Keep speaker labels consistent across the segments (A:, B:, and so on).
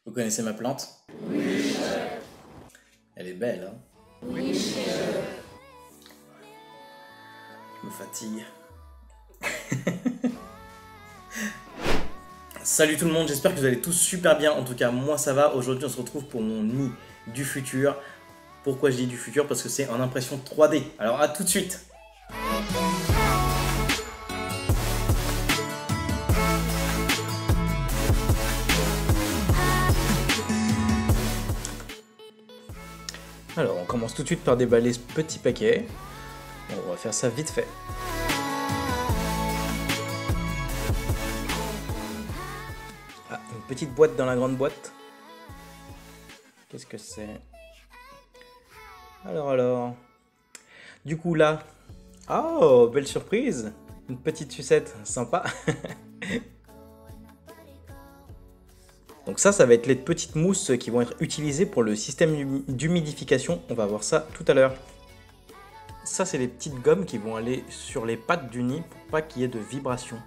A: Vous connaissez ma plante? Elle est belle, hein? Je me fatigue. Salut tout le monde, j'espère que vous allez tous super bien. En tout cas, moi ça va. Aujourd'hui, on se retrouve pour mon nid du futur. Pourquoi je dis du futur? Parce que c'est en impression 3D. Alors à tout de suite. Alors, on commence tout de suite par déballer ce petit paquet. On va faire ça vite fait. Ah, une petite boîte dans la grande boîte. Qu'est-ce que c'est? Alors. Du coup là... Oh, belle surprise! Une petite sucette, sympa. Donc ça va être les petites mousses qui vont être utilisées pour le système d'humidification. On va voir ça tout à l'heure. Ça, c'est les petites gommes qui vont aller sur les pattes du nid pour pas qu'il y ait de vibration.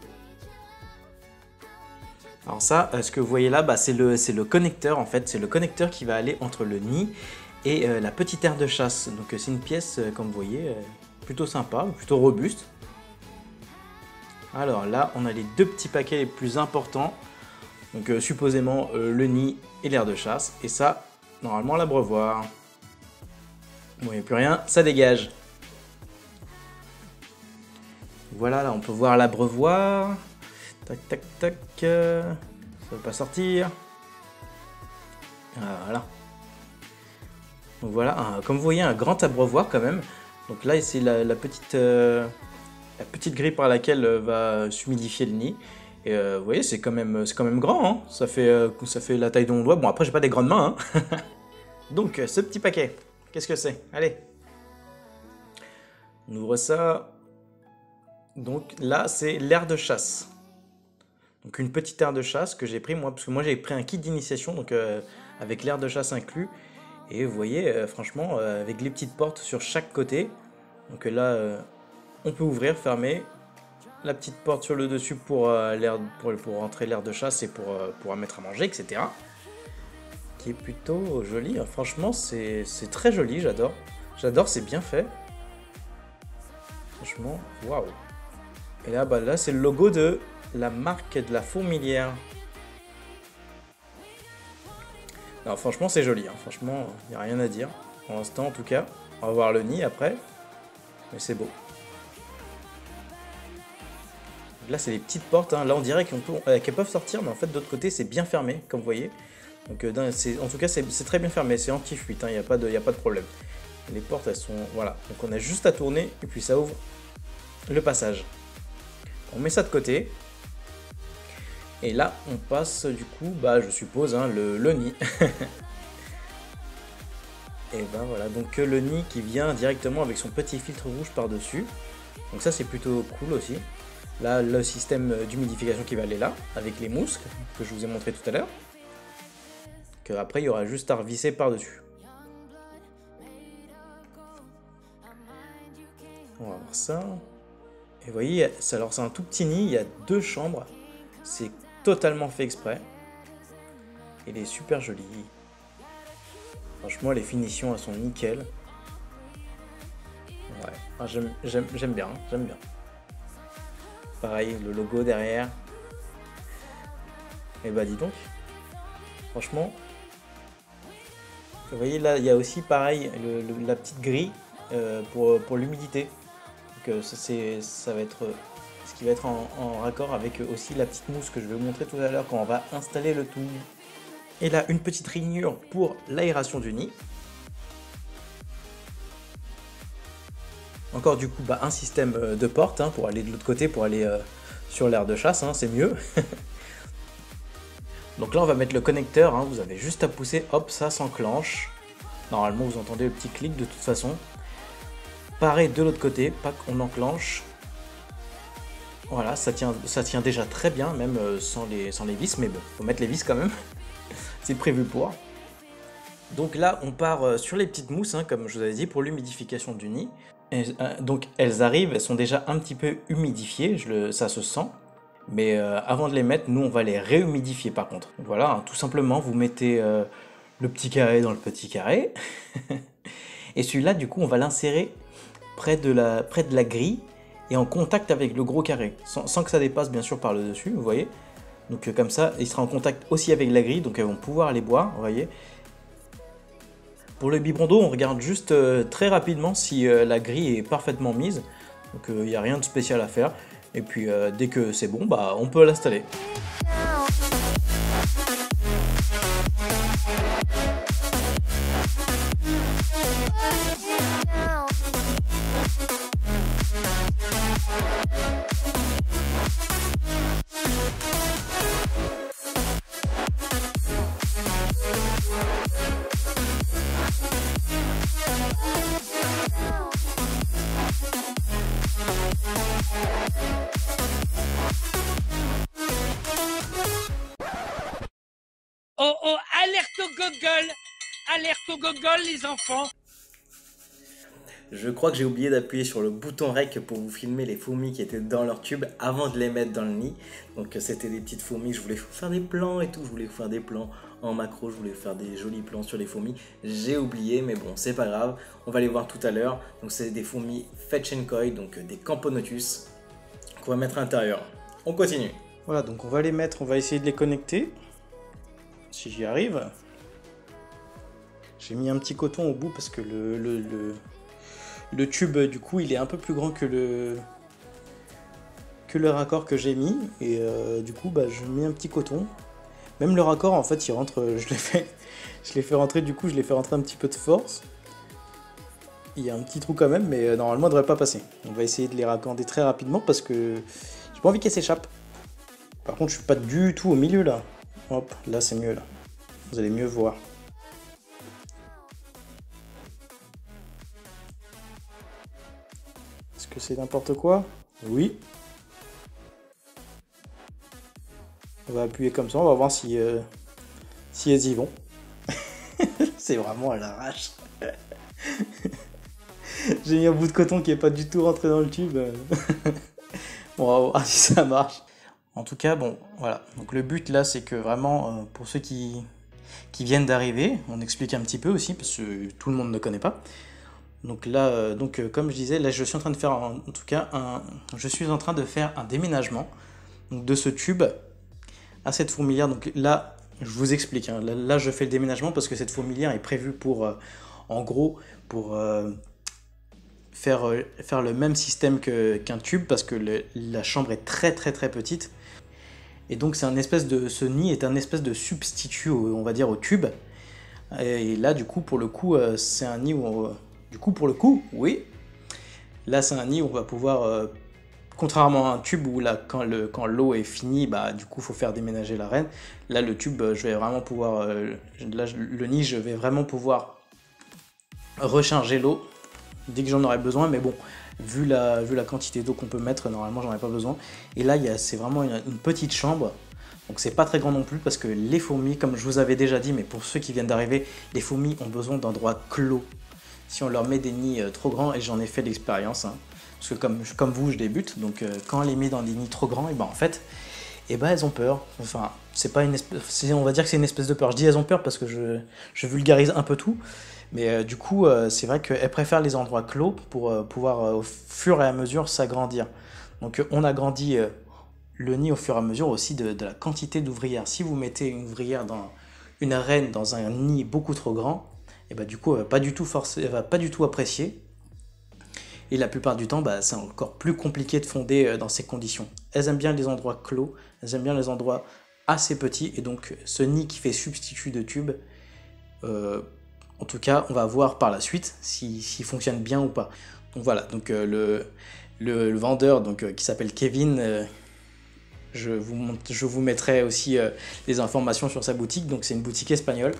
A: Alors ça, ce que vous voyez là, c'est le connecteur en fait. C'est le connecteur qui va aller entre le nid et la petite aire de chasse. Donc c'est une pièce, comme vous voyez, plutôt sympa, plutôt robuste. Alors là, on a les deux petits paquets les plus importants. Donc supposément le nid et l'aire de chasse. Et ça, normalement l'abreuvoir. Bon, il n'y a plus rien, ça dégage. Voilà, là on peut voir l'abreuvoir. Tac, tac, tac. Ça ne veut pas sortir. Voilà. Donc voilà, comme vous voyez, un grand abreuvoir quand même. Donc là, c'est la petite grille par laquelle va s'humidifier le nid. Et vous voyez, c'est quand même grand, hein. Ça fait la taille de mon doigt. Bon, après, j'ai pas des grandes mains, hein. Donc, ce petit paquet, qu'est-ce que c'est? Allez. On ouvre ça. Donc là, c'est l'aire de chasse. Donc une petite aire de chasse que j'ai pris moi, parce que moi j'ai pris un kit d'initiation, donc avec l'aire de chasse inclus. Et vous voyez, franchement, avec les petites portes sur chaque côté. Donc là, on peut ouvrir, fermer. La petite porte sur le dessus pour rentrer l'air de chasse et pour mettre à manger, etc. Qui est plutôt joli. Franchement, c'est très joli, j'adore. J'adore, c'est bien fait. Franchement, waouh. Et là, là c'est le logo de la marque de la fourmilière. Non, franchement, c'est joli. Hein. Franchement, il n'y a rien à dire. Pour l'instant, en tout cas. On va voir le nid après. Mais c'est beau. Là, c'est les petites portes. Hein. Là, on dirait qu'elles peuvent sortir, mais en fait, de l'autre côté, c'est bien fermé, comme vous voyez. Donc, en tout cas, c'est très bien fermé. C'est anti-fuite. Il n'y a pas de problème. Les portes, elles sont... Voilà. Donc, on a juste à tourner et puis ça ouvre le passage. On met ça de côté. Et là, on passe, du coup, je suppose, hein, le nid. Et voilà. Donc, le nid qui vient directement avec son petit filtre rouge par-dessus. Donc, ça, c'est plutôt cool aussi. Là, le système d'humidification qui va aller là, avec les mousses que je vous ai montré tout à l'heure. Après, il y aura juste à revisser par-dessus. On va voir ça. Et vous voyez, alors c'est un tout petit nid, il y a 2 chambres. C'est totalement fait exprès. Il est super joli. Franchement, les finitions, elles sont nickel. Ouais, j'aime bien, j'aime bien. Pareil, le logo derrière. Et dis donc. Franchement. Vous voyez là, il y a aussi pareil la petite grille pour l'humidité. Donc ça va être ce qui va être en raccord avec aussi la petite mousse que je vais vous montrer tout à l'heure quand on va installer le tout. Et là, une petite rainure pour l'aération du nid. Encore du coup un système de porte hein, pour aller de l'autre côté, pour aller sur l'aire de chasse, hein, c'est mieux. Donc là on va mettre le connecteur, hein, vous avez juste à pousser, hop, ça s'enclenche. Normalement vous entendez le petit clic de toute façon. Pareil de l'autre côté, pack, on enclenche. Voilà, ça tient déjà très bien, même sans les vis, mais bon, faut mettre les vis quand même. C'est prévu pour. Donc là on part sur les petites mousses, hein, comme je vous avais dit, pour l'humidification du nid. Et, donc elles arrivent, elles sont déjà un petit peu humidifiées, ça se sent. Mais avant de les mettre, nous on va les réhumidifier par contre. Donc voilà, hein, tout simplement, vous mettez le petit carré dans le petit carré. Et celui-là, du coup, on va l'insérer près de la grille et en contact avec le gros carré, sans que ça dépasse bien sûr par le dessus, vous voyez. Donc comme ça, il sera en contact aussi avec la grille, donc elles vont pouvoir les boire, vous voyez. Pour le biberon d'eau, on regarde juste très rapidement si la grille est parfaitement mise. Donc il n'y a rien de spécial à faire. Et puis dès que c'est bon, bah, on peut l'installer.
B: Oh oh, alerte au gogol! Alerte au gogol, les enfants!
A: Je crois que j'ai oublié d'appuyer sur le bouton REC pour vous filmer les fourmis qui étaient dans leur tube avant de les mettre dans le nid. Donc c'était des petites fourmis, je voulais vous faire des plans et tout, je voulais vous faire des plans en macro, je voulais vous faire des jolis plans sur les fourmis. J'ai oublié, mais bon, c'est pas grave, on va les voir tout à l'heure. Donc c'est des fourmis Fetch and Koi, donc des Camponotus, qu'on va mettre à l'intérieur. On continue. Voilà, donc on va les mettre, on va essayer de les connecter, si j'y arrive. J'ai mis un petit coton au bout parce que le tube, du coup, il est un peu plus grand que le raccord que j'ai mis. Et du coup, bah, je mets un petit coton. Même le raccord, en fait, il rentre. Je l'ai fait rentrer, du coup, je l'ai fait rentrer un petit peu de force. Il y a un petit trou quand même, mais normalement, il ne devrait pas passer. On va essayer de les raccorder très rapidement parce que j'ai pas envie qu'elles s'échappent. Par contre, je suis pas du tout au milieu là. Hop, là, c'est mieux là. Vous allez mieux voir. Est-ce que c'est n'importe quoi? Oui. On va appuyer comme ça, on va voir si elles y vont. C'est vraiment à l'arrache. J'ai mis un bout de coton qui n'est pas du tout rentré dans le tube. Bon, on va voir si ça marche. En tout cas, bon, voilà. Donc le but là, c'est que vraiment, pour ceux qui viennent d'arriver, on explique un petit peu aussi, parce que tout le monde ne connaît pas. Donc là, comme je disais, là je suis en train de faire, en tout cas, je suis en train de faire un déménagement donc, de ce tube à cette fourmilière. Donc là, je vous explique, hein, là je fais le déménagement parce que cette fourmilière est prévue pour, en gros, pour faire le même système qu'un tube parce que la chambre est très très très petite. Et donc ce nid est un espèce de substitut, on va dire, au tube. Et là, du coup, pour le coup, c'est un nid où oui. Là, c'est un nid où on va pouvoir, contrairement à un tube où là, quand l'eau est finie, bah, du coup, il faut faire déménager la reine. Là, le tube, je vais vraiment pouvoir, le nid, je vais vraiment pouvoir recharger l'eau dès que j'en aurai besoin. Mais bon, vu la quantité d'eau qu'on peut mettre, normalement, j'en ai pas besoin. Et là, c'est vraiment une petite chambre. Donc c'est pas très grand non plus parce que les fourmis, comme je vous avais déjà dit, mais pour ceux qui viennent d'arriver, les fourmis ont besoin d'endroits clos. Si on leur met des nids trop grands, et j'en ai fait l'expérience, hein, parce que comme vous, je débute, donc quand on les met dans des nids trop grands, et ben en fait, elles ont peur. Enfin, c'est pas une espèce, on va dire que c'est une espèce de peur. Je dis elles ont peur parce que je vulgarise un peu tout, mais du coup, c'est vrai qu'elles préfèrent les endroits clos pour pouvoir au fur et à mesure s'agrandir. Donc on agrandit le nid au fur et à mesure aussi de la quantité d'ouvrières. Si vous mettez une reine dans un nid beaucoup trop grand, et bah du coup elle va pas du tout apprécier. Et la plupart du temps, bah, c'est encore plus compliqué de fonder dans ces conditions. Elles aiment bien les endroits clos, elles aiment bien les endroits assez petits, et donc ce nid qui fait substitut de tube, en tout cas, on va voir par la suite s'il fonctionne bien ou pas. Donc voilà, donc le vendeur qui s'appelle Kevin, je vous mettrai aussi les informations sur sa boutique. Donc c'est une boutique espagnole.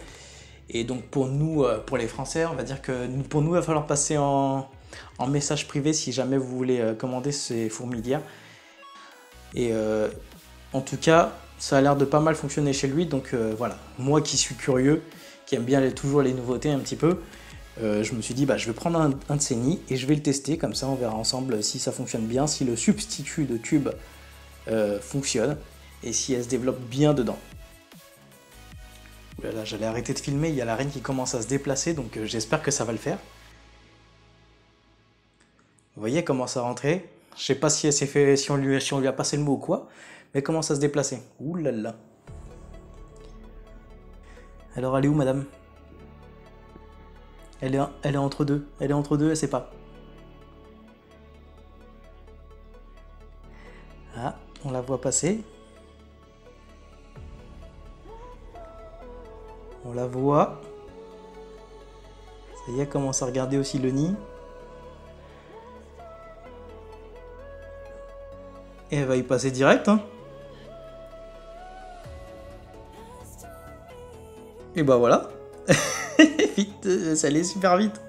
A: Et donc pour nous, pour les Français, on va dire que pour nous, il va falloir passer en message privé si jamais vous voulez commander ces fourmilières. Et en tout cas, ça a l'air de pas mal fonctionner chez lui. Donc voilà, moi qui suis curieux, qui aime bien toujours les nouveautés un petit peu, je me suis dit je vais prendre un de ces nids et je vais le tester. Comme ça, on verra ensemble si ça fonctionne bien, si le substitut de tube fonctionne et si elle se développe bien dedans. Là, j'allais arrêter de filmer, il y a la reine qui commence à se déplacer, donc j'espère que ça va le faire. Vous voyez, elle commence à rentrer. Je sais pas si elle s'est fait, si on lui a passé le mot ou quoi, mais elle commence à se déplacer. Ouh là là. Alors, elle est où, madame? Elle est entre deux. Elle est entre deux, elle sait pas. Ah, on la voit passer. On la voit. Ça y est, elle commence à regarder aussi le nid. Et elle va y passer direct, hein. Et bah voilà. Vite, ça allait super vite.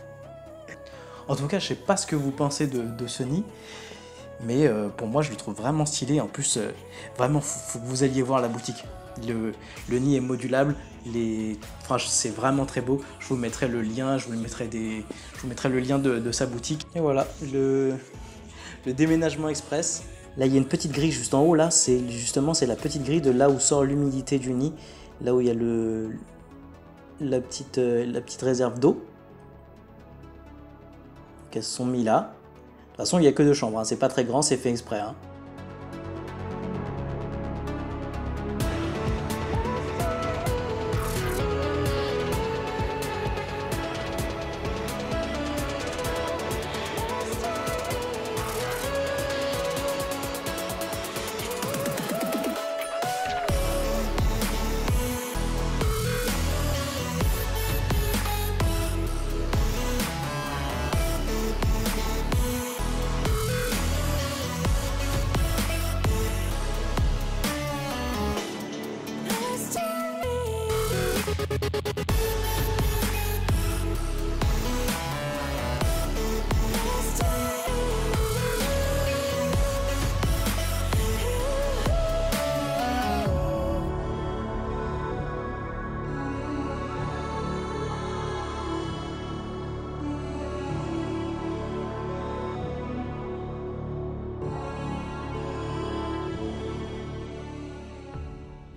A: En tout cas, je sais pas ce que vous pensez de ce nid. Mais pour moi, je le trouve vraiment stylé. En plus, vraiment, faut que vous alliez voir la boutique. Le nid est modulable. Enfin, c'est vraiment très beau. Je vous mettrai le lien. Je vous mettrai le lien de sa boutique. Et voilà, le déménagement express. Là, il y a une petite grille juste en haut. Là, c'est la petite grille de là où sort l'humidité du nid. Là où il y a la petite réserve d'eau. Donc, elles se sont mis là. De toute façon, il n'y a que 2 chambres, hein. C'est pas très grand, c'est fait exprès, hein.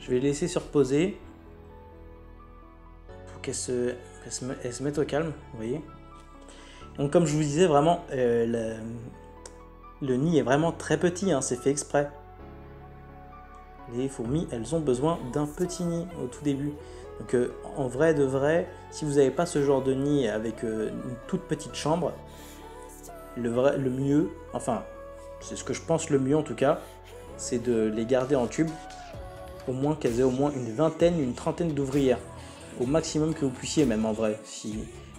A: Je vais laisser se reposer pour qu'elle se mette au calme, vous voyez. Donc comme je vous disais, vraiment, le nid est vraiment très petit, hein, c'est fait exprès. Les fourmis, elles ont besoin d'un petit nid au tout début. Donc en vrai de vrai, si vous n'avez pas ce genre de nid avec une toute petite chambre, le mieux, enfin, c'est ce que je pense le mieux en tout cas, c'est de les garder en tube. Au moins qu'elles aient au moins une trentaine d'ouvrières. Au maximum que vous puissiez même en vrai.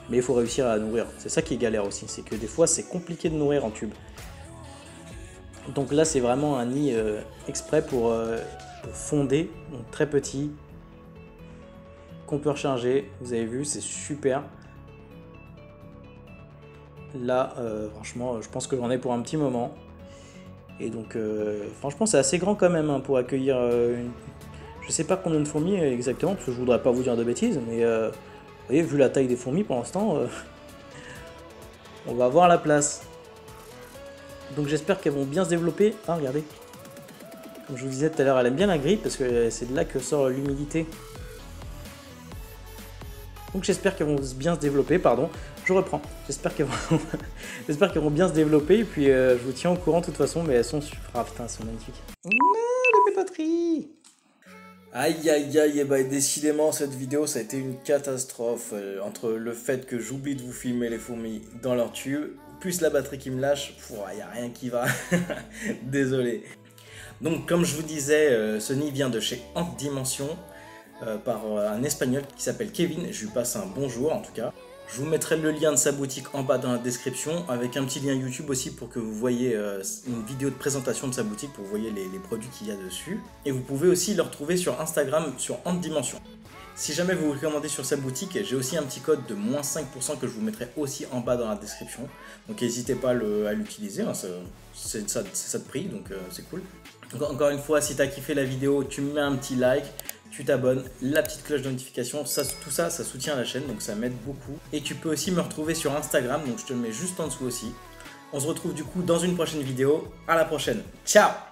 A: Mais il faut réussir à nourrir. C'est ça qui est galère aussi. C'est que des fois c'est compliqué de nourrir en tube. Donc là c'est vraiment un nid exprès pour fonder. Donc très petit. Qu'on peut recharger. Vous avez vu, c'est super. Là franchement je pense que j'en ai pour un petit moment. Et donc franchement c'est assez grand quand même, hein, pour accueillir je sais pas combien de fourmis exactement, parce que je voudrais pas vous dire de bêtises, mais vous voyez, vu la taille des fourmis pour l'instant, on va avoir la place. Donc j'espère qu'elles vont bien se développer. Ah regardez, comme je vous disais tout à l'heure, elle aime bien la grille parce que c'est de là que sort l'humidité. Donc j'espère qu'elles vont bien se développer, pardon, je reprends. J'espère qu'elles vont bien se développer, et puis je vous tiens au courant de toute façon, mais elles sont super. Ah putain, elles sont magnifiques. La pétoterie. Aïe aïe aïe, et bah décidément cette vidéo ça a été une catastrophe, entre le fait que j'oublie de vous filmer les fourmis dans leur tube, plus la batterie qui me lâche, il n'y a rien qui va, désolé. Donc comme je vous disais, ce nid vient de chez Ant Dimension, par un espagnol qui s'appelle Kevin, je lui passe un bonjour en tout cas. Je vous mettrai le lien de sa boutique en bas dans la description, avec un petit lien YouTube aussi pour que vous voyez une vidéo de présentation de sa boutique, pour que vous voyez les produits qu'il y a dessus. Et vous pouvez aussi le retrouver sur Instagram sur Ant Dimension. Si jamais vous vous commandez sur sa boutique, j'ai aussi un petit code de moins 5% que je vous mettrai aussi en bas dans la description. Donc n'hésitez pas à l'utiliser, hein, c'est ça de prix, donc c'est cool. Donc, encore une fois, si tu as kiffé la vidéo, tu me mets un petit like. Tu t'abonnes, la petite cloche de notification, tout ça soutient la chaîne, donc ça m'aide beaucoup. Et tu peux aussi me retrouver sur Instagram, donc je te le mets juste en dessous aussi. On se retrouve du coup dans une prochaine vidéo. À la prochaine. Ciao!